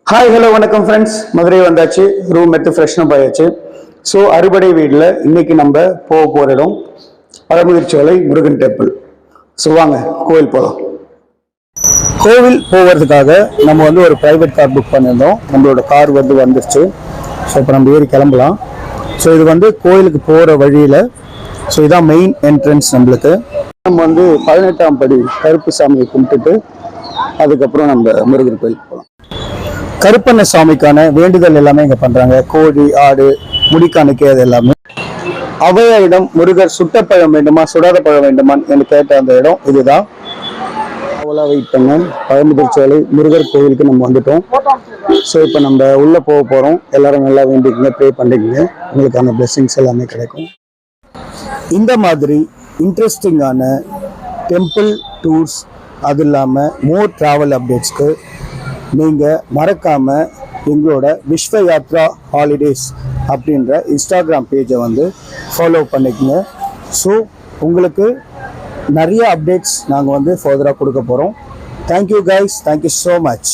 Hi hello வணக்கம் friends. Madurai வந்தாச்சு, room எடுத்து ஃப்ரெஷ்னப் ஆயாச்சு. ஸோ அறுபடை வீட்டில் இன்னைக்கு நம்ம போகிற இடம் பழமுதிர்ச்சோலை முருகன் டெம்பிள். ஸோ வாங்க கோவில் போகலாம். கோவில் போகிறதுக்காக நம்ம ஒரு ப்ரைவேட் கார் புக் பண்ணியிருந்தோம். நம்மளோட கார் வந்துருச்சு. ஸோ இப்போ நம்ம ஏறி கிளம்பலாம். ஸோ இது கோயிலுக்கு போகிற வழியில். ஸோ இதான் மெயின் என்ட்ரன்ஸ். நம்மளுக்கு நம்ம 18ஆம் படி கருப்பு சாமியை கும்பிட்டுட்டு அதுக்கப்புறம் நம்ம முருகன் கோயிலுக்கு போகலாம். கருப்பண்ண சாமிக்கான வேண்டுதல் எல்லாமே இங்க பண்றாங்க. கோழி, ஆடு, முடிக்காணிக்கை, அது எல்லாமே. அவையிடம் முருகர் சுட்ட பழம் வேண்டுமா சுடாத பழம் வேண்டுமான்னு எனக்கு கேட்ட அந்த இடம் இதுதான். அவ்வளோ வெயிட் பண்ண பழமுதிர்ச்சோலை முருகர் கோவிலுக்கு நம்ம வந்துட்டோம். ஸோ இப்போ நம்ம உள்ள போக போறோம். எல்லாரும் நல்லா வேண்டிக்கங்க, ப்ரே பண்ணிக்கங்க, உங்களுக்கான பிளெஸிங்ஸ் எல்லாமே கிடைக்கும். இந்த மாதிரி இன்ட்ரெஸ்டிங்கான டெம்பிள் டூர்ஸ், அது இல்லாமல் மோர் ட்ராவல் அப்டேட்ஸ்க்கு நீங்கள் மறக்காமல் எங்களோட விஸ்வ யாத்ரா ஹாலிடேஸ் அப்படின்ற இன்ஸ்டாகிராம் பேஜை ஃபாலோ பண்ணிக்கங்க. ஸோ உங்களுக்கு நிறைய அப்டேட்ஸ் நாங்கள் ஃபர்தராக கொடுக்க போகிறோம். Thank you guys, thank you so much.